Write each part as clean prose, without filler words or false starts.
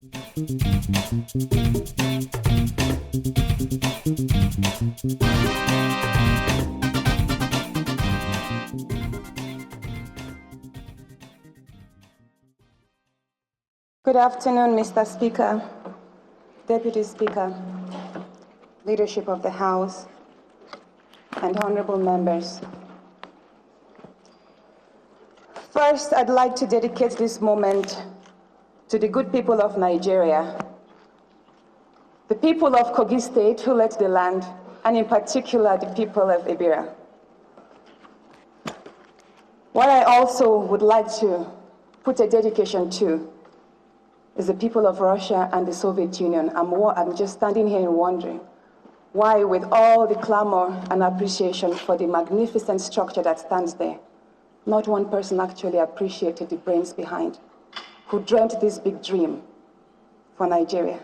Good afternoon, Mr. Speaker, Deputy Speaker, leadership of the House, and honorable members. First, I'd like to dedicate this moment to the good people of Nigeria, the people of Kogi State who led the land, and in particular, the people of Ibira. What I also would like to put a dedication to is the people of Russia and the Soviet Union. I'm just standing here and wondering why, with all the clamor and appreciation for the magnificent structure that stands there, not one person actually appreciated the brains behind, who dreamt this big dream for Nigeria.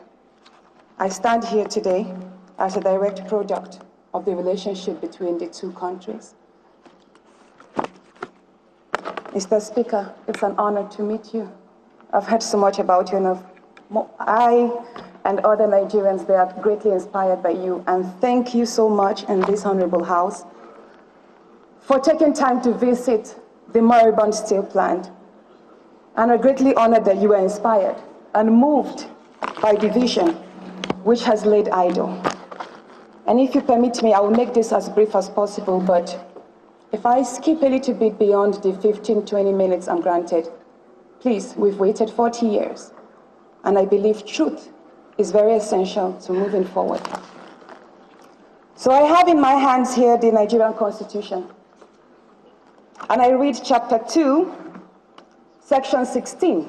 I stand here today as a direct product of the relationship between the two countries. Mr. Speaker, it's an honor to meet you. I've heard so much about you, and I and other Nigerians, they are greatly inspired by you. And thank you so much in this honorable House for taking time to visit the moribund steel plant. And I'm greatly honored that you were inspired and moved by the vision which has laid idle. And if you permit me, I will make this as brief as possible, but if I skip a little bit beyond the 15, 20 minutes I'm granted, please, we've waited 40 years, and I believe truth is very essential to moving forward. So I have in my hands here the Nigerian Constitution, and I read chapter 2, section 16,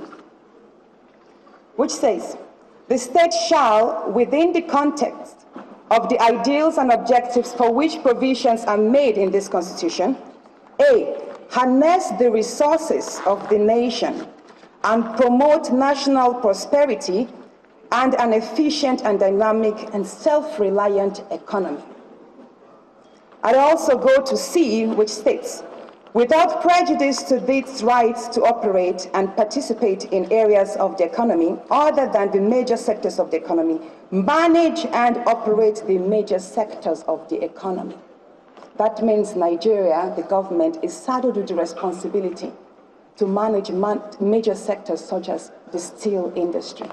which says, "The state shall, within the context of the ideals and objectives for which provisions are made in this Constitution, A, harness the resources of the nation and promote national prosperity and an efficient and dynamic and self-reliant economy." I also go to C, which states, "Without prejudice to its rights to operate and participate in areas of the economy other than the major sectors of the economy, manage and operate the major sectors of the economy." That means Nigeria, the government, is saddled with the responsibility to manage major sectors such as the steel industry.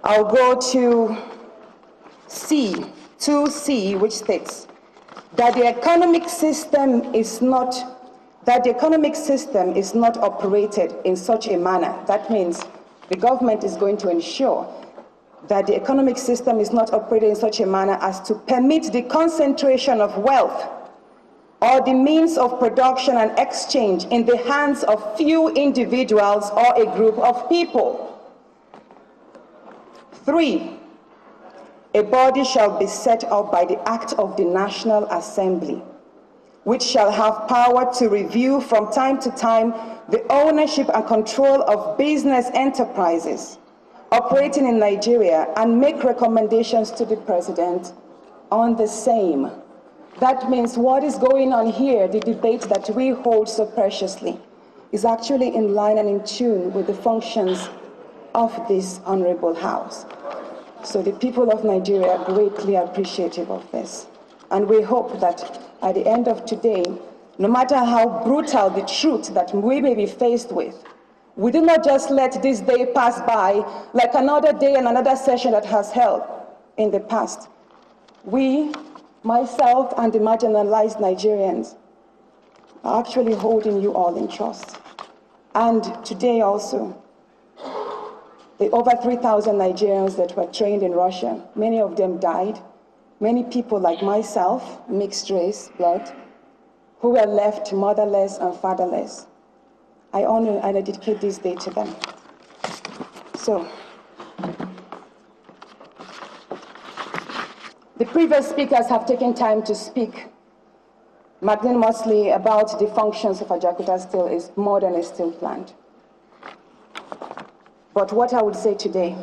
I'll go to C, 2C, which states that the economic system is not operated in such a manner. That means the government is going to ensure that the economic system is not operated in such a manner as to permit the concentration of wealth or the means of production and exchange in the hands of few individuals or a group of people. 3, a body shall be set up by the Act of the National Assembly, which shall have power to review from time to time the ownership and control of business enterprises operating in Nigeria and make recommendations to the President on the same. That means what is going on here, the debate that we hold so preciously, is actually in line and in tune with the functions of this honorable House. So the people of Nigeria are greatly appreciative of this. And we hope that at the end of today, no matter how brutal the truth that we may be faced with, we do not just let this day pass by like another day and another session that has held in the past. We, myself and the marginalized Nigerians, are actually holding you all in trust. And today also, the over 3,000 Nigerians that were trained in Russia, many of them died. Many people like myself, mixed race, blood, who were left motherless and fatherless. I honor and I dedicate this day to them. So, the previous speakers have taken time to speak magnanimously about the functions of Ajaokuta Steel is more than a steel plant. But what I would say today,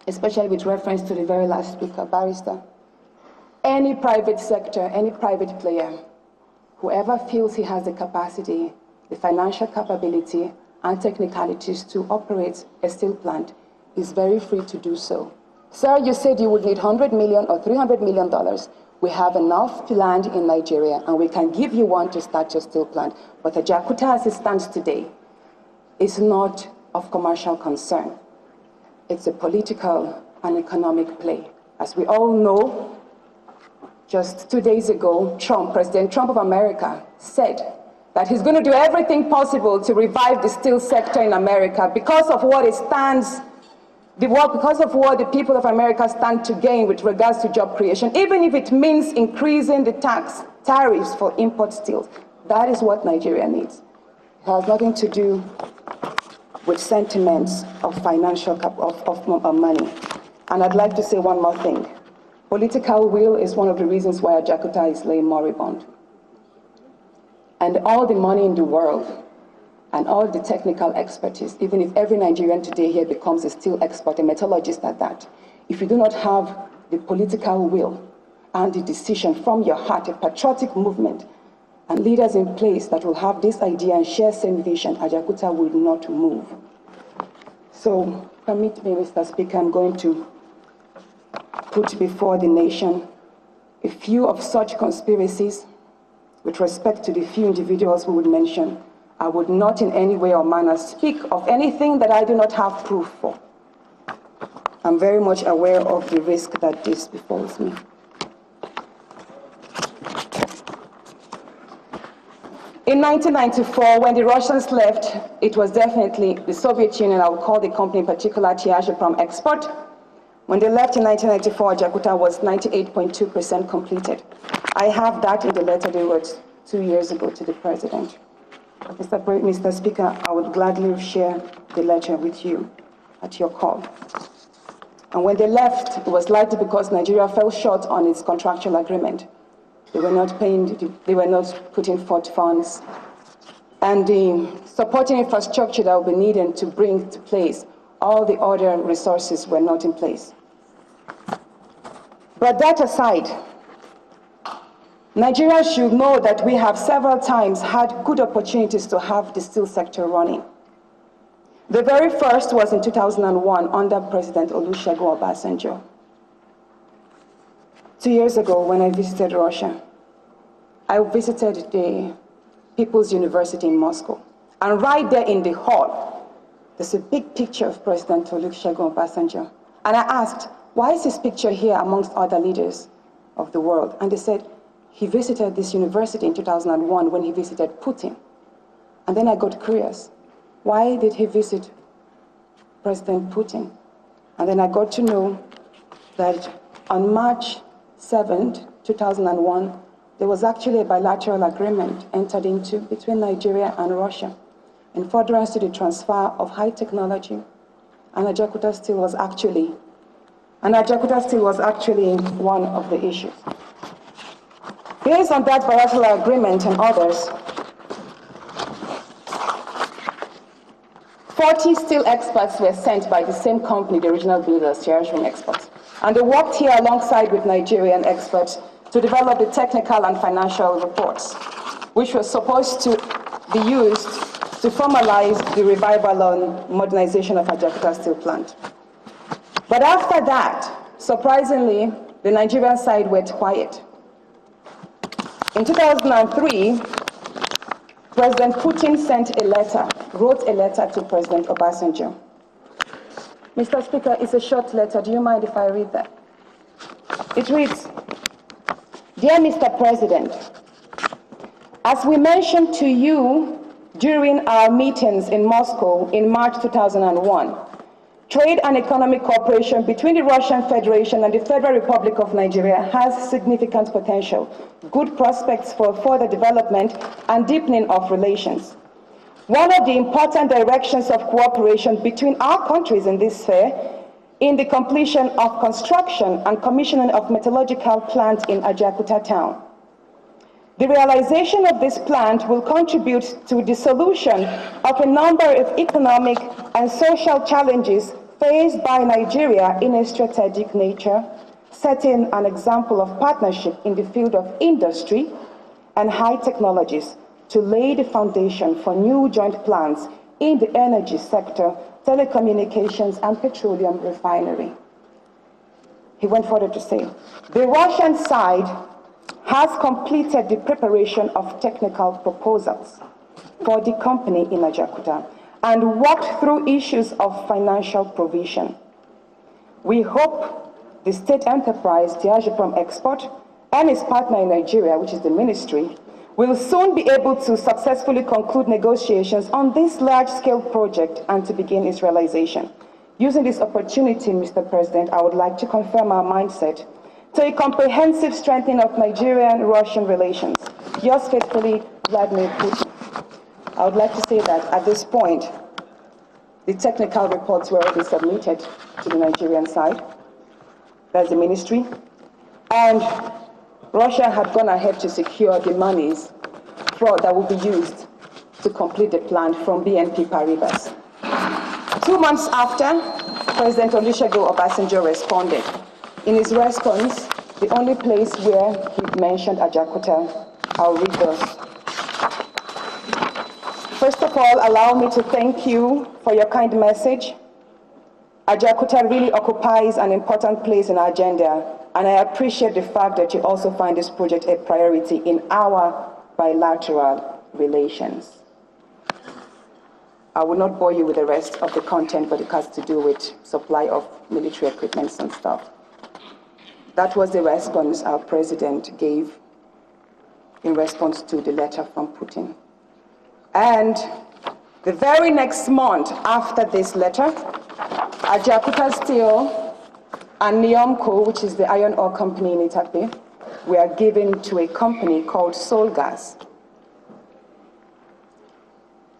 especially with reference to the very last speaker, Barrister, any private sector, any private player, whoever feels he has the capacity, the financial capability, and technicalities to operate a steel plant is very free to do so. Sir, you said you would need $100 million or $300 million. We have enough land in Nigeria, and we can give you one to start your steel plant. But Ajaokuta, as it stands today, is not of commercial concern. It's a political and economic play. As we all know, just 2 days ago, President Trump of America, said that he's going to do everything possible to revive the steel sector in America because of what it stands, because of what the people of America stand to gain with regards to job creation, even if it means increasing the tariffs for import steels. That is what Nigeria needs. It has nothing to do with sentiments of financial of money. And I'd like to say one more thing. Political will is one of the reasons why Ajaokuta is laying moribund. And all the money in the world and all the technical expertise, even if every Nigerian today here becomes a steel expert, a metallurgist at that, if you do not have the political will and the decision from your heart, a patriotic movement, and leaders in place that will have this idea and share same vision, Ajaokuta will not move. So, permit me, Mr. Speaker, I'm going to put before the nation a few of such conspiracies with respect to the few individuals we would mention. I would not in any way or manner speak of anything that I do not have proof for. I'm very much aware of the risk that this befalls me. In 1994, when the Russians left, it was definitely the Soviet Union, I would call the company in particular Ajaokuta Export. When they left in 1994, Ajaokuta was 98.2% completed. I have that in the letter they wrote 2 years ago to the President. Mr. Speaker, I would gladly share the letter with you at your call. And when they left, it was likely because Nigeria fell short on its contractual agreement. They were not paying, they were not putting forth funds. And the supporting infrastructure that would be needed to bring to place all the other resources were not in place. But that aside, Nigeria should know that we have several times had good opportunities to have the steel sector running. The very first was in 2001 under President Olusegun Obasanjo. 2 years ago when I visited Russia, I visited the People's University in Moscow. And right there in the hall, there's a big picture of President Olusegun Obasanjo. And I asked, why is his picture here amongst other leaders of the world? And they said, he visited this university in 2001 when he visited Putin. And then I got curious. Why did he visit President Putin? And then I got to know that on March 7th, 2001, there was actually a bilateral agreement entered into between Nigeria and Russia in furtherance to the transfer of high technology. And Ajaokuta Steel was actually one of the issues. Based on that bilateral agreement and others, 40 steel experts were sent by the same company, the original builders, SaharaTv Exports. And they worked here alongside with Nigerian experts to develop the technical and financial reports, which were supposed to be used to formalize the revival and modernization of Ajaokuta Steel Plant. But after that, surprisingly, the Nigerian side went quiet. In 2003, President Putin wrote a letter to President Obasanjo. Mr. Speaker, it's a short letter. Do you mind if I read that? It reads, Dear Mr. President, as we mentioned to you during our meetings in Moscow in March 2001, trade and economic cooperation between the Russian Federation and the Federal Republic of Nigeria has significant potential, good prospects for further development and deepening of relations. One of the important directions of cooperation between our countries in this sphere in the completion of construction and commissioning of metallurgical plant in Ajaokuta town. The realization of this plant will contribute to the solution of a number of economic and social challenges faced by Nigeria in a strategic nature, setting an example of partnership in the field of industry and high technologies to lay the foundation for new joint plans in the energy sector, telecommunications, and petroleum refinery. He went further to say, the Russian side has completed the preparation of technical proposals for the company in Ajaokuta and worked through issues of financial provision. We hope the state enterprise, Diageo Export, and its partner in Nigeria, which is the ministry, will soon be able to successfully conclude negotiations on this large-scale project and to begin its realization. Using this opportunity, Mr. President, I would like to confirm our mindset to a comprehensive strengthening of Nigerian-Russian relations. Yours faithfully, Vladimir Putin. I would like to say that at this point, the technical reports were already submitted to the Nigerian side. That's the ministry. And Russia had gone ahead to secure the monies that will be used to complete the plan from BNP Paribas. 2 months after, President Olusegun Obasanjo responded. In his response, the only place where he mentioned Ajaokuta, I'll read those. First of all, allow me to thank you for your kind message. Ajaokuta really occupies an important place in our agenda, and I appreciate the fact that you also find this project a priority in our bilateral relations. I will not bore you with the rest of the content, but it has to do with supply of military equipment and stuff. That was the response our president gave in response to the letter from Putin. And the very next month after this letter, Ajaokuta Steel and Niomco, which is the iron ore company in Itape, were given to a company called Solgas.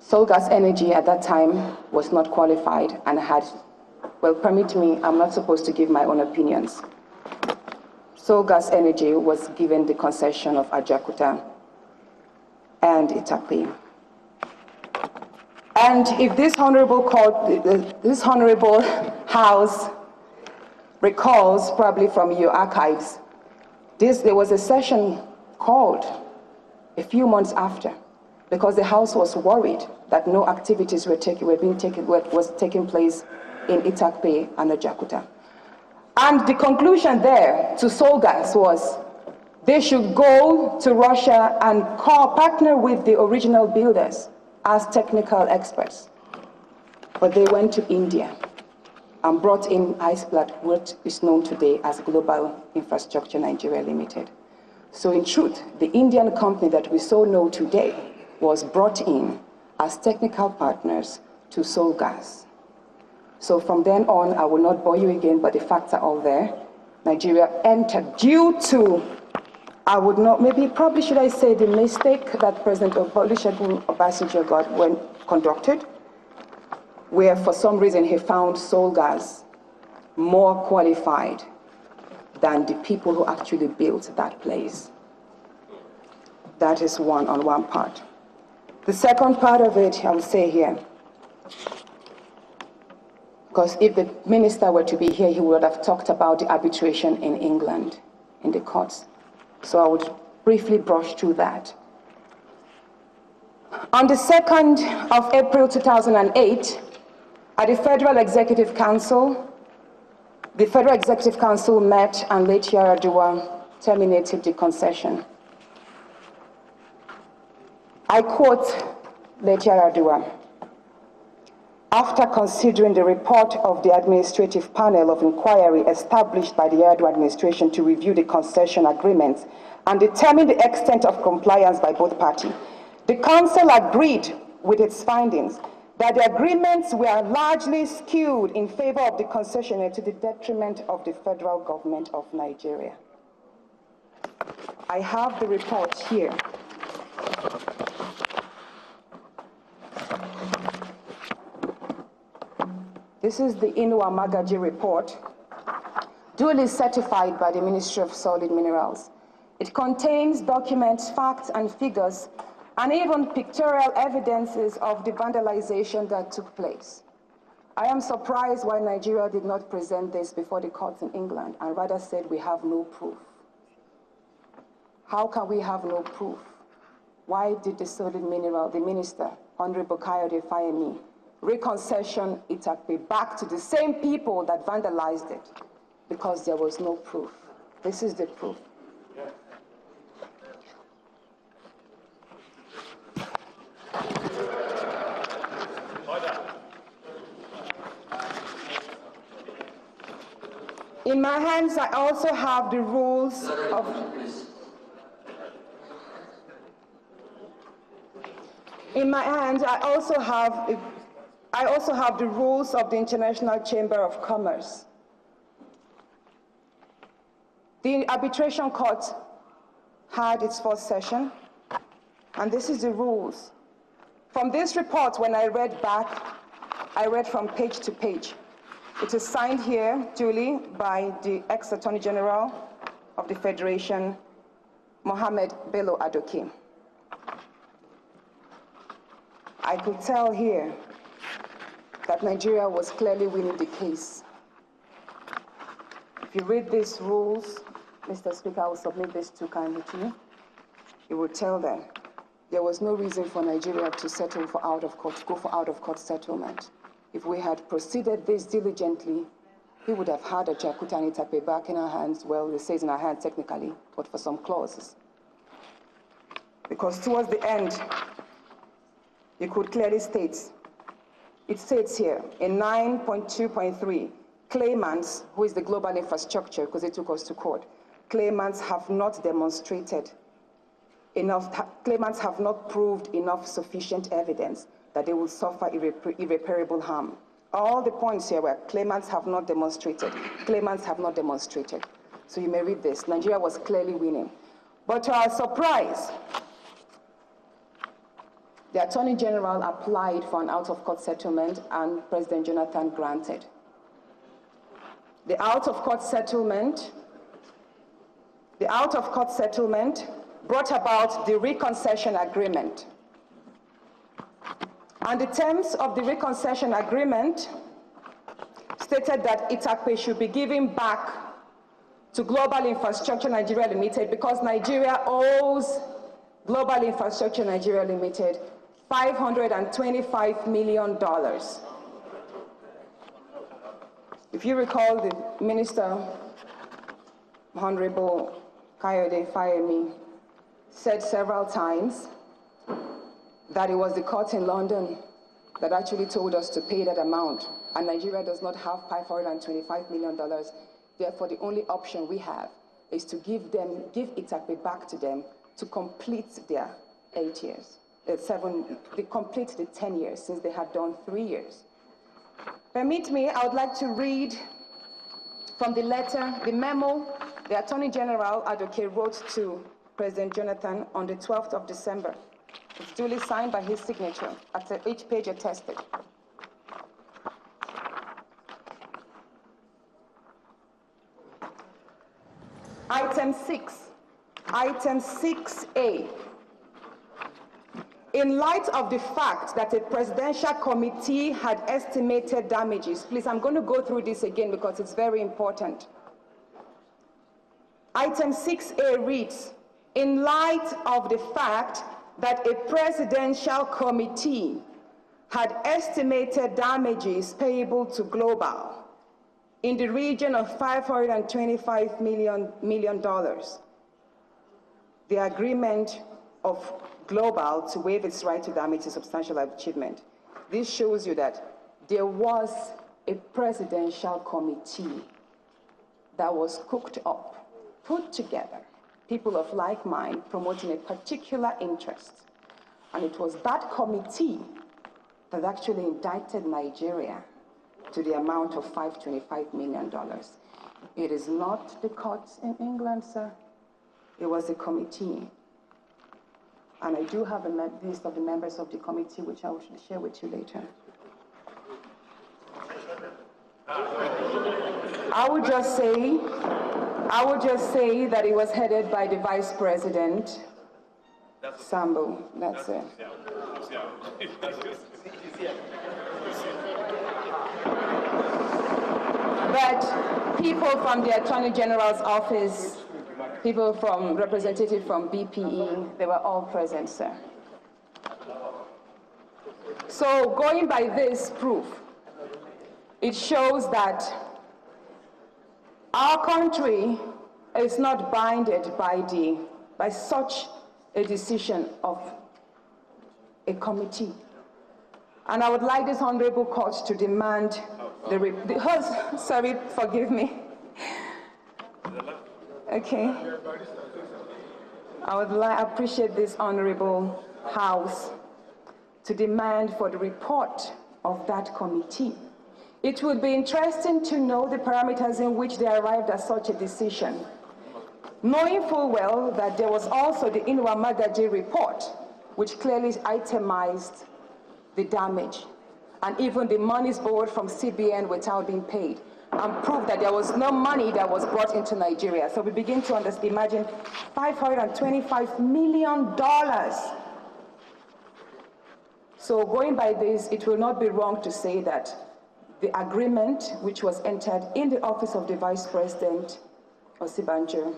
Solgas Energy at that time was not qualified and had, well, permit me, I'm not supposed to give my own opinions. Solgas Energy was given the concession of Ajaokuta and Itape. And if this honorable court, this honorable house recalls, probably from your archives, there was a session called a few months after, because the house was worried that no activities was taking place in Itape and Ajaokuta. And the conclusion there to Solgas was they should go to Russia and partner with the original builders as technical experts. But they went to India and brought in Iceblood, what is known today as Global Infrastructure Nigeria Limited. So in truth, the Indian company that we so know today was brought in as technical partners to Solgas. So from then on, I will not bore you again, but the facts are all there. Nigeria entered due to, I would not, maybe probably should I say the mistake that President Olusegun Obasanjo got when conducted, where for some reason he found Solgas more qualified than the people who actually built that place. That is on one part. The second part of it, I will say here, because if the minister were to be here, he would have talked about the arbitration in England, in the courts. So I would briefly brush through that. On the 2nd of April 2008, at the Federal Executive Council, the Federal Executive Council met and late Yar'Adua terminated the concession. I quote late Yar'Adua, after considering the report of the administrative panel of inquiry established by the Yar'Adua administration to review the concession agreements and determine the extent of compliance by both parties, the council agreed with its findings that the agreements were largely skewed in favor of the concessionaire to the detriment of the federal government of Nigeria. I have the report here. This is the Inua Magaji report, duly certified by the Ministry of Solid Minerals. It contains documents, facts, and figures, and even pictorial evidences of the vandalization that took place. I am surprised why Nigeria did not present this before the courts in England and rather said we have no proof. How can we have no proof? Why did the Solid Mineral, the minister, Honorable Kayode Fayemi, reconcession Itakpe back to the same people that vandalized it because there was no proof. This is the proof. In my hands, I also have the rules of... In my hands, I also have the rules of the International Chamber of Commerce. The arbitration court had its first session, and this is the rules. From this report, when I read back, I read from page to page. It is signed here duly by the ex-Attorney General of the Federation, Mohammed Bello Adoke. I could tell here that Nigeria was clearly winning the case. If you read these rules, Mr. Speaker, I will submit this to kindly to you. You will tell them there was no reason for Nigeria to settle for out-of-court, go for out-of-court settlement. If we had proceeded this diligently, we would have had Ajaokuta and Itakpe back in our hands. Well, it says in our hands technically, but for some clauses. Because towards the end, you could clearly state, it states here in 9.2.3, claimants, who is the global infrastructure, because they took us to court, claimants have not demonstrated enough, claimants have not proved enough sufficient evidence that they will suffer irreparable harm. All the points here were claimants have not demonstrated, claimants have not demonstrated. So you may read this. Nigeria was clearly winning. But to our surprise, the Attorney General applied for an out-of-court settlement and President Jonathan granted. The out-of-court settlement brought about the reconcession agreement. And the terms of the reconcession agreement stated that Itakpe should be given back to Global Infrastructure Nigeria Limited because Nigeria owes Global Infrastructure Nigeria Limited $525 million. If you recall, the Minister, Honorable Kayode Fayemi, said several times that it was the court in London that actually told us to pay that amount, and Nigeria does not have $525 million. Therefore, the only option we have is to give Itakpe back to them to complete their 8 years. They complete the 10 years since they had done 3 years. Permit me, I would like to read from the letter, the memo the Attorney General Adoke wrote to President Jonathan on the 12th of December. It's duly signed by his signature, at each page attested. Item 6A. In light of the fact that a presidential committee had estimated damages, please, I'm going to go through this again because it's very important. Item 6A reads, in light of the fact that a presidential committee had estimated damages payable to Global in the region of $525 million, the agreement of Global to waive its right to damage is a substantial achievement. This shows you that there was a presidential committee that was cooked up, put together, people of like mind promoting a particular interest. And it was that committee that actually indicted Nigeria to the amount of $525 million. It is not the courts in England, sir. It was a committee. And I do have a list of the members of the committee, which I will share with you later. I would just say that it was headed by the Vice President, Sambo. That's it. But people from the Attorney General's office, people from representatives from BPE, they were all present, sir. So going by this proof, it shows that our country is not bounded by such a decision of a committee. And I would like this honorable court to demand sorry, forgive me. Okay. I would appreciate this honorable house to demand for the report of that committee. It would be interesting to know the parameters in which they arrived at such a decision, knowing full well that there was also the Inwa Magaji report, which clearly itemized the damage, and even the monies borrowed from CBN without being paid, and proved that there was no money that was brought into Nigeria. So we begin to imagine $525 million. So going by this, it will not be wrong to say that the agreement which was entered in the office of the Vice President, PROF.OSINBAJO,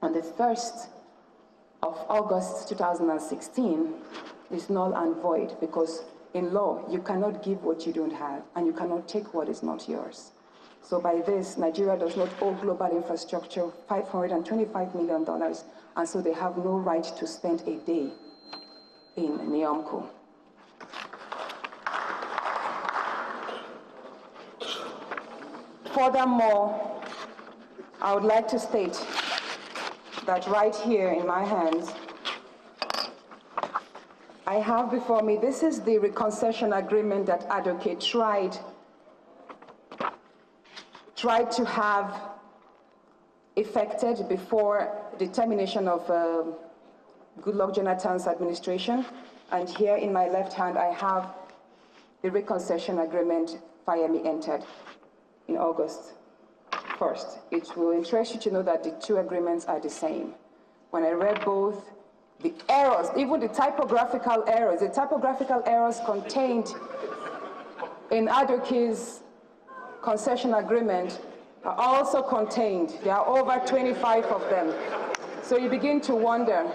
on the 1st of August 2016 is null and void, because in law, you cannot give what you don't have, and you cannot take what is not yours. So by this, Nigeria does not owe global infrastructure $525 million, and so they have no right to spend a day in Niamco. Furthermore, I would like to state that right here in my hands, I have before me, this is the reconciliation agreement that Advocate tried to have effected before the termination of Goodluck Jonathan's administration. And here in my left hand, I have the reconciliation agreement Fayemi entered in August 1st. It will interest you to know that the two agreements are the same. When I read both, the errors, even the typographical errors contained in Adoke's concession agreement are also contained. There are over 25 of them. So you begin to wonder,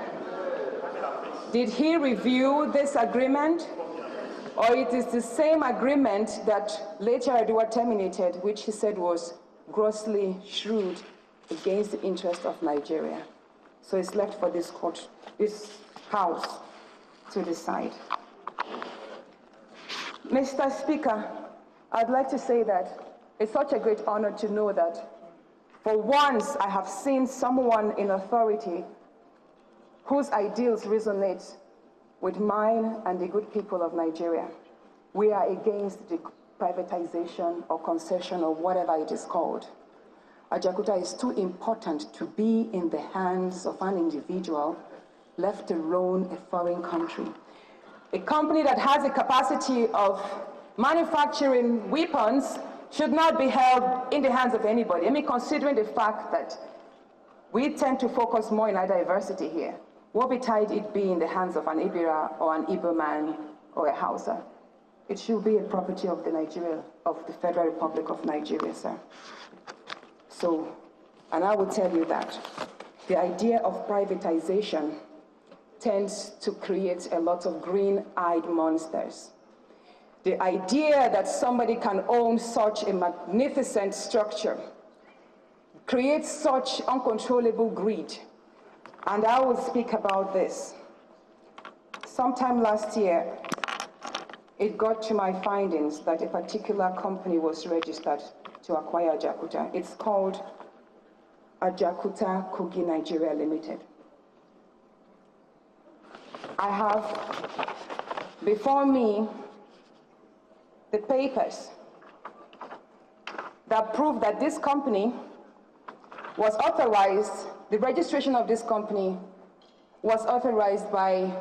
did he review this agreement? Or it is the same agreement that later Adua terminated, which he said was grossly shrewd against the interest of Nigeria. So it's left for this court, this house, to decide. Mr. Speaker, I'd like to say that it's such a great honor to know that for once I have seen someone in authority whose ideals resonate with mine and the good people of Nigeria. We are against the privatization or concession or whatever it is called. Ajaokuta is too important to be in the hands of an individual, left alone a foreign country. A company that has the capacity of manufacturing weapons should not be held in the hands of anybody. I mean, considering the fact that we tend to focus more in our diversity here. What betide it be in the hands of an Ibira or an Igbo man or a Hausa? It should be a property of the Federal Republic of Nigeria, sir. So, and I will tell you that the idea of privatization tends to create a lot of green-eyed monsters. The idea that somebody can own such a magnificent structure creates such uncontrollable greed. And I will speak about this. Sometime last year, it got to my findings that a particular company was registered to acquire Ajaokuta. It's called Ajaokuta Kogi Nigeria Limited. I have before me the papers that prove that this company was authorized, the registration of this company was authorized by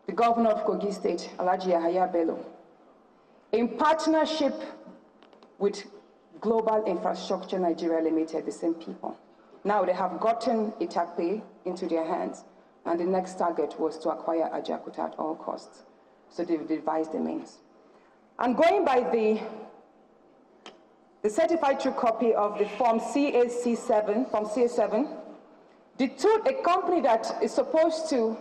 the governor of Kogi State, Alhaji Yahaya Bello, in partnership with Global Infrastructure Nigeria Limited, the same people. Now they have gotten Itakpe into their hands, and the next target was to acquire Ajaokuta at all costs. So they've devised the means. And going by the certified true copy of the form CAC7, a company that is supposed to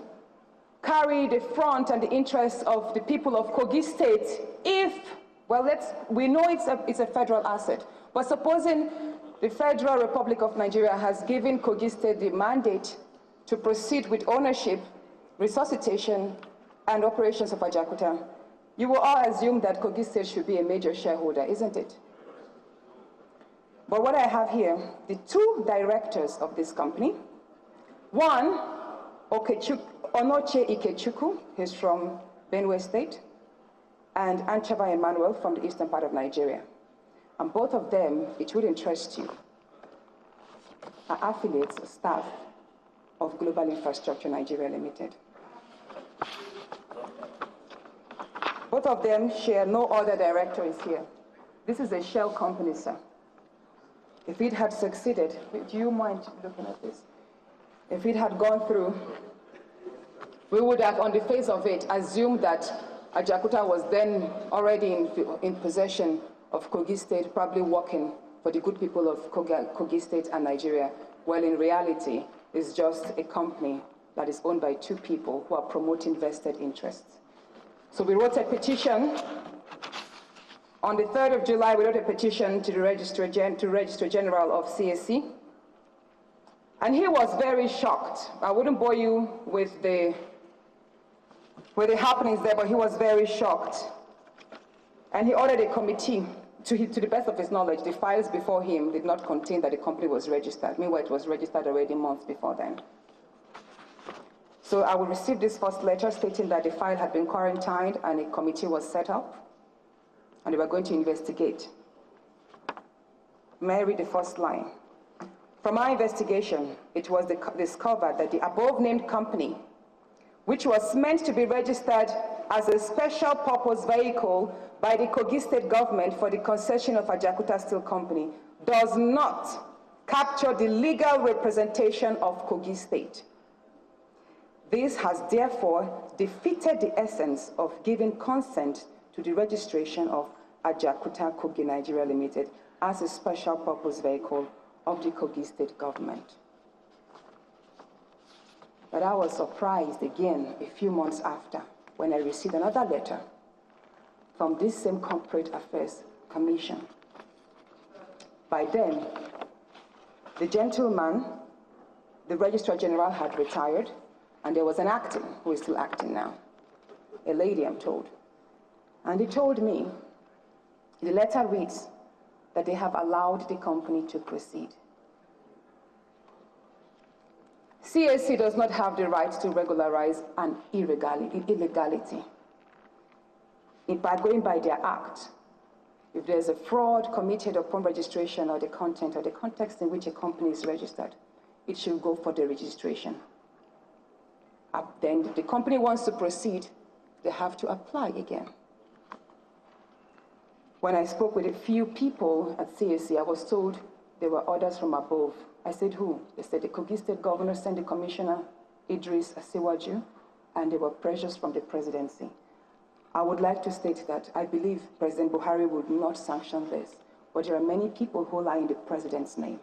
carry the front and the interests of the people of Kogi State if, well, we know it's a federal asset, but supposing the Federal Republic of Nigeria has given Kogi State the mandate to proceed with ownership, resuscitation, and operations of Ajaokuta, you will all assume that Kogi State should be a major shareholder, isn't it? But what I have here, the two directors of this company, one, Onoche Ikechukwu, he's from Benue State, and Ancheva Emmanuel from the eastern part of Nigeria. And both of them, it would interest you, are affiliates, staff of Global Infrastructure Nigeria Limited. Both of them share, no other director is here. This is a shell company, sir. If it had succeeded, do you mind looking at this? If it had gone through, we would have, on the face of it, assumed that Ajaokuta was then already in possession of Kogi State, probably working for the good people of Kogi State and Nigeria. Well, in reality, it's just a company that is owned by two people who are promoting vested interests. So we wrote a petition. On the 3rd of July, we wrote a petition to the Registrar General of CAC. And he was very shocked. I wouldn't bore you with the happenings there, but he was very shocked. And he ordered a committee. To the best of his knowledge, the files before him did not contain that the company was registered. Meanwhile, it was registered already months before then. So I will receive this first letter stating that the file had been quarantined and a committee was set up, and they were going to investigate. May I read the first line? From our investigation, it was discovered that the above-named company, which was meant to be registered as a special purpose vehicle by the Kogi State government for the concession of Ajaokuta Steel Company, does not capture the legal representation of Kogi State. This has therefore defeated the essence of giving consent to the registration of Ajaokuta Kogi Nigeria Limited as a special purpose vehicle of the Kogi State government. But I was surprised again a few months after when I received another letter from this same Corporate Affairs Commission. By then, the gentleman, the Registrar General, had retired, and there was an acting, who is still acting now, a lady, I'm told. And he told me, the letter reads, that they have allowed the company to proceed. CAC does not have the right to regularize an illegality. By going by their act, if there's a fraud committed upon registration or the content or the context in which a company is registered, it should go for the registration. Then the company wants to proceed, they have to apply again. When I spoke with a few people at CAC, I was told there were orders from above. I said, who? They said the Kogi State governor sent the commissioner, Idris Asiwaju, and there were pressures from the presidency. I would like to state that I believe President Buhari would not sanction this, but there are many people who lie in the president's name.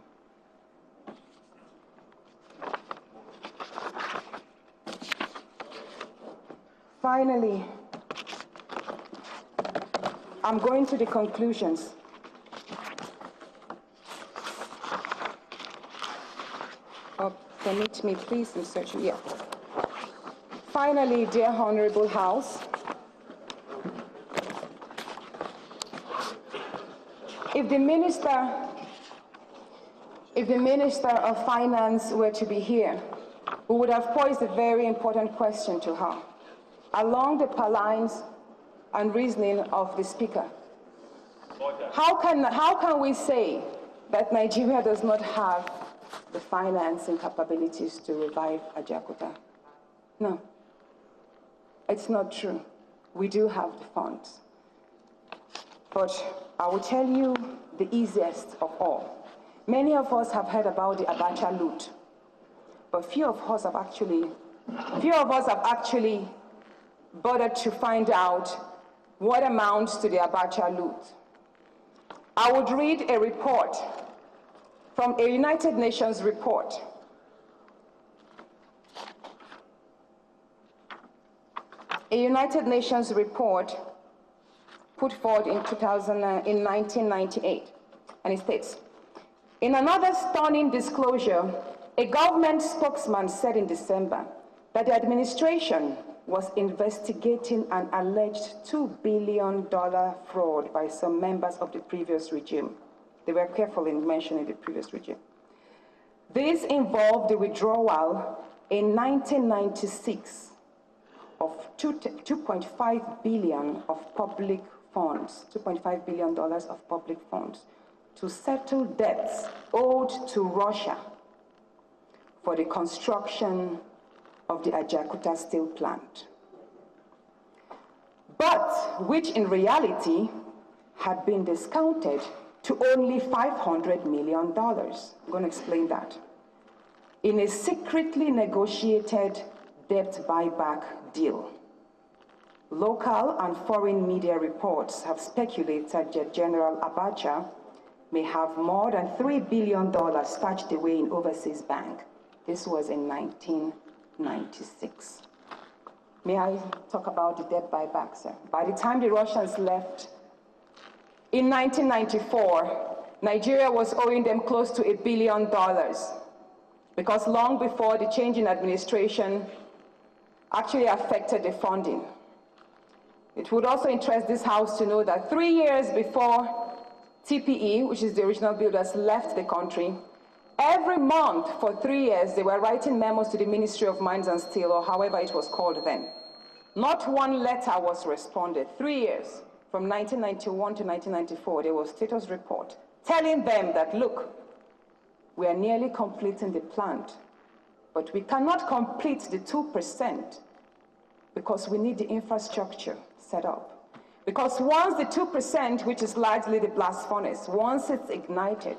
Finally, I'm going to the conclusions. Permit me, please, insert you. Yeah. Finally, dear Honorable House, if the Minister of Finance were to be here, we would have posed a very important question to her, along the lines and reasoning of the Speaker. How can we say that Nigeria does not have the financing capabilities to revive Ajaokuta? No, it's not true. We do have the funds. But I will tell you the easiest of all. Many of us have heard about the Abacha loot, but few of us have actually bothered to find out what amounts to the Abacha loot. I would read a report from a United Nations report. a United Nations report put forward in 1998, and it states, in another stunning disclosure, a government spokesman said in December that the administration was investigating an alleged $2 billion fraud by some members of the previous regime. They were careful in mentioning the previous regime. This involved the withdrawal in 1996 of $2.5 billion of public funds, $2.5 billion of public funds to settle debts owed to Russia for the construction of the Ajaokuta steel plant, but which in reality had been discounted to only $500 million. I'm going to explain that. In a secretly negotiated debt buyback deal. Local and foreign media reports have speculated that General Abacha may have more than $3 billion stashed away in overseas bank. This was in 1996. May I talk about the debt buyback, sir? By the time the Russians left, in 1994, Nigeria was owing them close to $1 billion, because long before the change in administration actually affected the funding. It would also interest this House to know that 3 years before TPE, which is the original builders, left the country, every month for 3 years, they were writing memos to the Ministry of Mines and Steel, or however it was called then. Not one letter was responded. 3 years, from 1991 to 1994, there was a status report telling them that, look, we are nearly completing the plant, but we cannot complete the 2% because we need the infrastructure set up. Because once the 2%, which is largely the blast furnace, once it's ignited,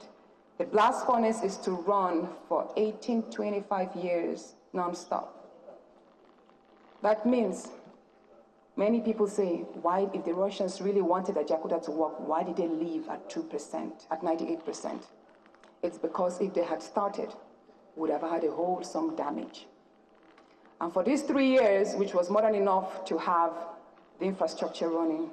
the blast furnace is to run for 18, 25 years non-stop. That means many people say, why, if the Russians really wanted Ajaokuta to work, why did they leave at 2%, at 98%? It's because if they had started, would have had a wholesome damage. And for these 3 years, which was more than enough to have the infrastructure running,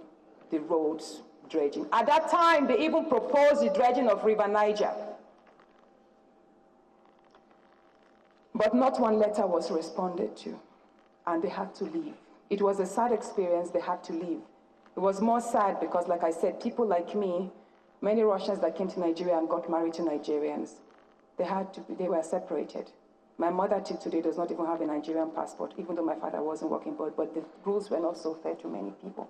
the roads, dredging. At that time, they even proposed the dredging of River Niger. But not one letter was responded to, and they had to leave. It was a sad experience, they had to leave. It was more sad because, like I said, people like me, many Russians that came to Nigeria and got married to Nigerians, they were separated. My mother till today does not even have a Nigerian passport, even though my father wasn't working, but the rules were not so fair to many people.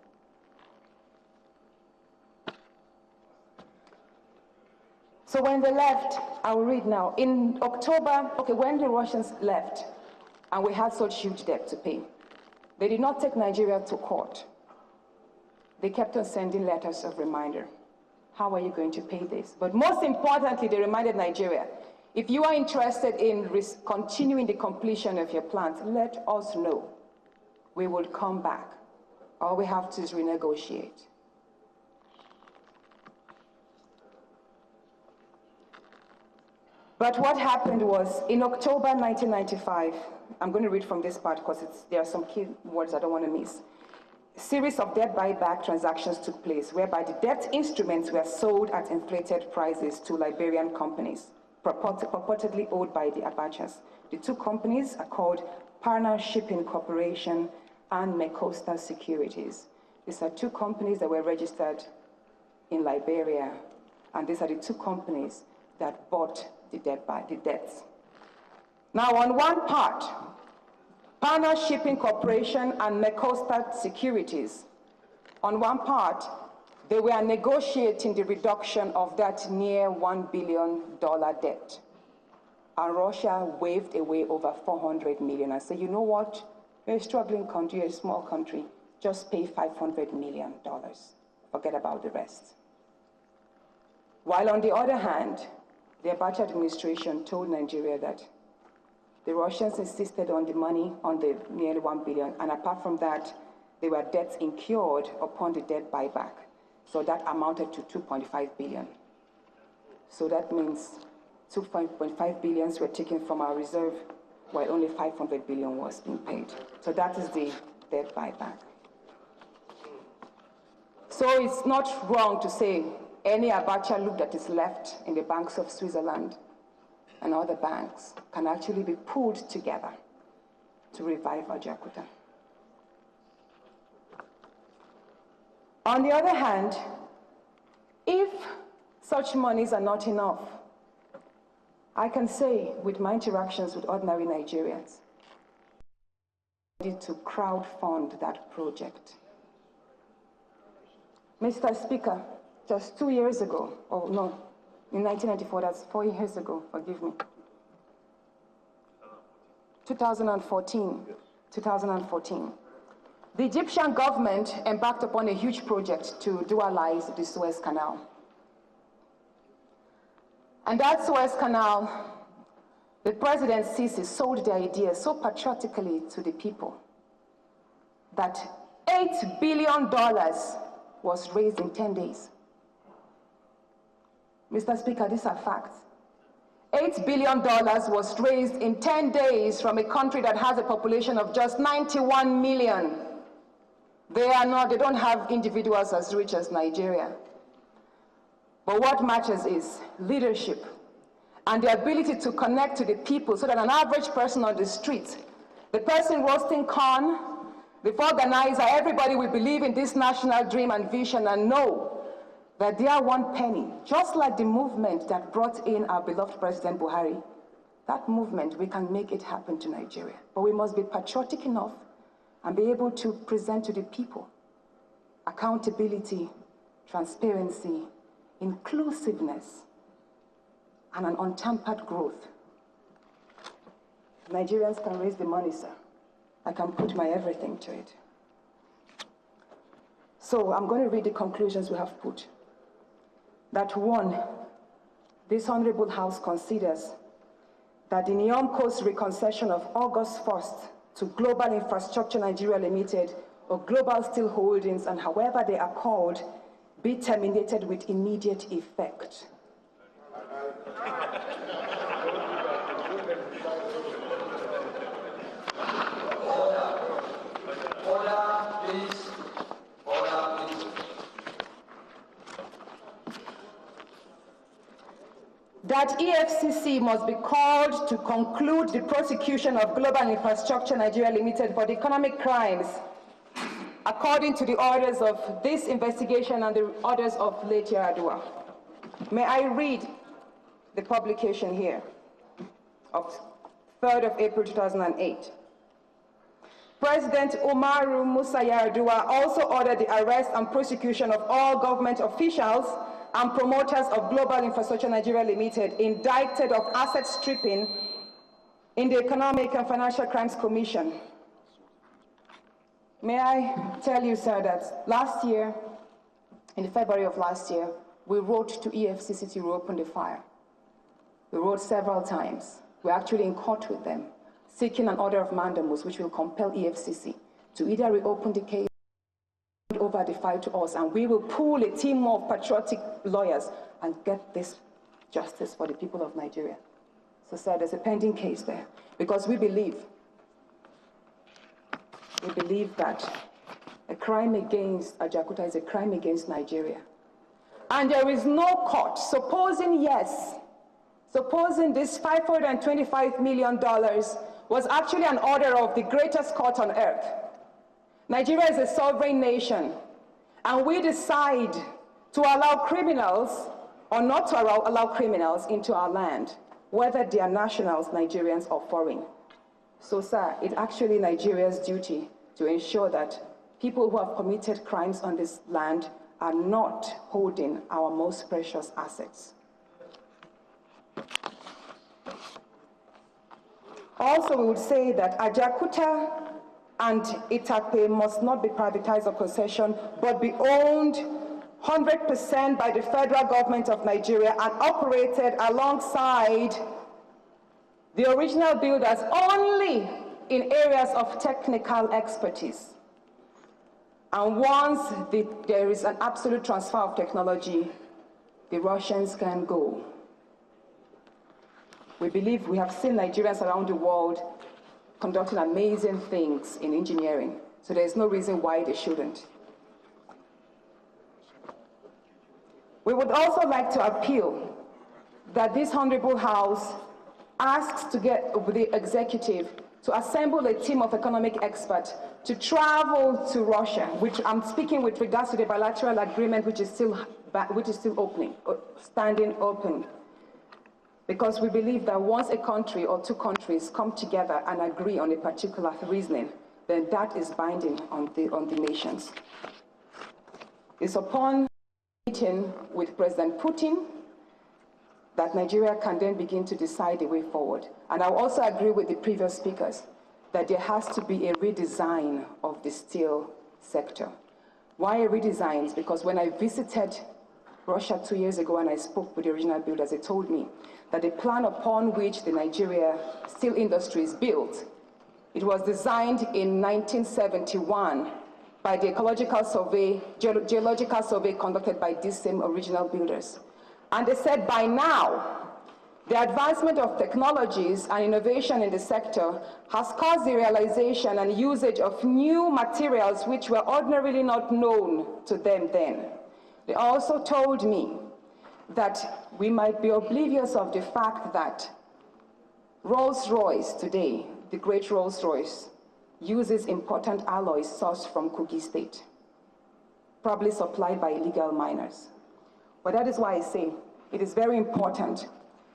So when they left, I'll read now. In October, when the Russians left, and we had such huge debt to pay, they did not take Nigeria to court. They kept on sending letters of reminder. How are you going to pay this? But most importantly, they reminded Nigeria, if you are interested in continuing the completion of your plant, let us know. We will come back. All we have to is renegotiate. But what happened was, in October 1995, I'm going to read from this part because there are some key words I don't want to miss. A series of debt buyback transactions took place, whereby the debt instruments were sold at inflated prices to Liberian companies, purportedly owned by the Abachas. The two companies are called Partner Shipping Corporation and Mecosta Securities. These are two companies that were registered in Liberia, and these are the two companies that bought the debts. Now, on one part, Partner Shipping Corporation and Mecosta Securities, on one part, they were negotiating the reduction of that near $1 billion debt. And Russia waved away over $400 million and said, you know what? You're a struggling country, you're a small country, just pay $500 million. Forget about the rest. While on the other hand, the Abacha administration told Nigeria that the Russians insisted on the money, on the nearly $1 billion, and apart from that, there were debts incurred upon the debt buyback. So that amounted to $2.5 billion. So that means $2.5 billion were taken from our reserve, while only $500 billion was being paid. So that is the debt buyback. So it's not wrong to say any Abacha loop that is left in the banks of Switzerland and other banks can actually be pulled together to revive Ajaokuta. On the other hand, if such monies are not enough, I can say with my interactions with ordinary Nigerians, to crowdfund that project. Mr. Speaker, just 2 years ago, oh no, in 1994, that's 4 years ago, forgive me. 2014. The Egyptian government embarked upon a huge project to dualize the Suez Canal. And that Suez Canal, the President Sisi sold the idea so patriotically to the people that $8 billion was raised in 10 days. Mr. Speaker, these are facts. $8 billion was raised in 10 days from a country that has a population of just 91 million. They don't have individuals as rich as Nigeria. But what matters is leadership and the ability to connect to the people so that an average person on the street, the person roasting corn, the organizer, everybody will believe in this national dream and vision and know that they are one penny, just like the movement that brought in our beloved President Buhari. That movement, we can make it happen to Nigeria. But we must be patriotic enough and be able to present to the people accountability, transparency, inclusiveness, and an untampered growth. Nigerians can raise the money, sir. I can put my everything to it. So I'm going to read the conclusions we have put. That one, this Honorable House considers that the Neom Coast reconcession of August 1st to Global Infrastructure Nigeria Limited or Global Steel Holdings, and however they are called, be terminated with immediate effect. That EFCC must be called to conclude the prosecution of Global Infrastructure Nigeria Limited for the economic crimes according to the orders of this investigation and the orders of late Yar'Adua. May I read the publication here of 3rd of April 2008. President Umaru Musa Yar'Adua also ordered the arrest and prosecution of all government officials and promoters of Global Infrastructure Nigeria Limited indicted of asset stripping in the Economic and Financial Crimes Commission. May I tell you, sir, that last year, in February of last year, we wrote to EFCC to reopen the file. We wrote several times. We're actually in court with them, seeking an order of mandamus, which will compel EFCC to either reopen the case over the file to us, and we will pool a team of patriotic lawyers and get this justice for the people of Nigeria. So, sir, there's a pending case there, because we believe that a crime against Ajaokuta is a crime against Nigeria. And there is no court, supposing this $525 million was actually an order of the greatest court on earth. Nigeria is a sovereign nation, and we decide to allow criminals or not to allow criminals into our land, whether they are nationals, Nigerians, or foreign. So, sir, it's actually Nigeria's duty to ensure that people who have committed crimes on this land are not holding our most precious assets. Also, we would say that Ajaokuta and Itape must not be privatized or concession, but be owned 100% by the federal government of Nigeria and operated alongside the original builders only in areas of technical expertise. And once there is an absolute transfer of technology, the Russians can go. We have seen Nigerians around the world conducting amazing things in engineering. So there's no reason why they shouldn't. We would also like to appeal that this Honorable House asks to get the executive to assemble a team of economic experts to travel to Russia, which I'm speaking with regards to the bilateral agreement, which is still standing open. Because we believe that once a country or two countries come together and agree on a particular reasoning, then that is binding on the nations. It's upon meeting with President Putin that Nigeria can then begin to decide the way forward. And I also agree with the previous speakers that there has to be a redesign of the steel sector. Why a redesign? Because when I visited Russia 2 years ago and I spoke with the original builders, they told me that the plan upon which the Nigeria steel industry is built, it was designed in 1971 by the geological survey conducted by these same original builders. And they said by now, the advancement of technologies and innovation in the sector has caused the realization and usage of new materials which were ordinarily not known to them then. They also told me that we might be oblivious of the fact that Rolls-Royce today, the great Rolls-Royce, uses important alloys sourced from Kogi State, probably supplied by illegal miners. But that is why I say it is very important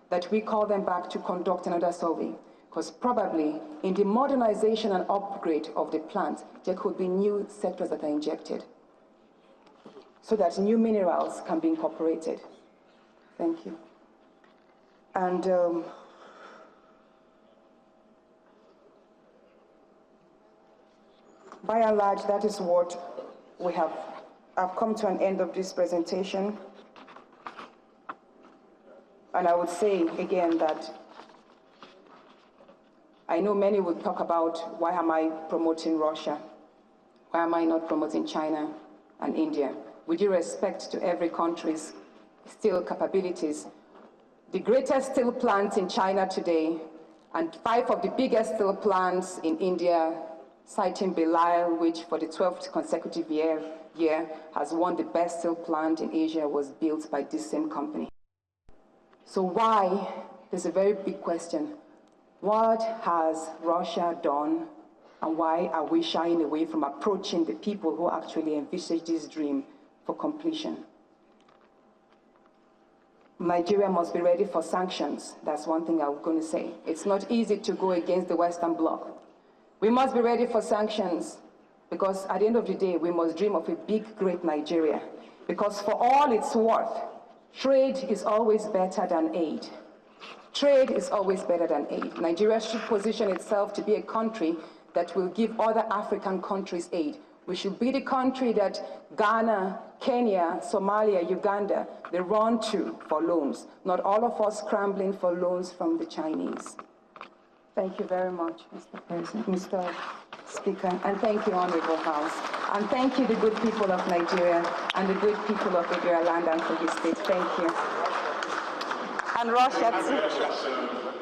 that we call them back to conduct another survey, because probably in the modernization and upgrade of the plant, there could be new sectors that are injected so that new minerals can be incorporated. Thank you. And by and large, that is what we have. I've come to an end of this presentation. And I would say again that I know many will talk about why am I promoting Russia? Why am I not promoting China and India? With due respect to every country's steel capabilities, the greatest steel plant in China today and 5 of the biggest steel plants in India, citing Belial, which for the 12th consecutive year has won the best steel plant in Asia, was built by this same company. So why? There's a very big question. What has Russia done, and why are we shying away from approaching the people who actually envisage this dream for completion? Nigeria must be ready for sanctions. That's one thing I'm going to say. It's not easy to go against the Western Bloc. We must be ready for sanctions because at the end of the day, we must dream of a big, great Nigeria. Because for all it's worth, trade is always better than aid. Trade is always better than aid. Nigeria should position itself to be a country that will give other African countries aid. We should be the country that Ghana, Kenya, Somalia, Uganda, they run to for loans, not all of us scrambling for loans from the Chinese. Thank you very much, Mr. President, Mr. Speaker, and thank you, Honorable House. And thank you, the good people of Nigeria and the good people of Nigeria land and Kogi State. Thank you. And Russia, too.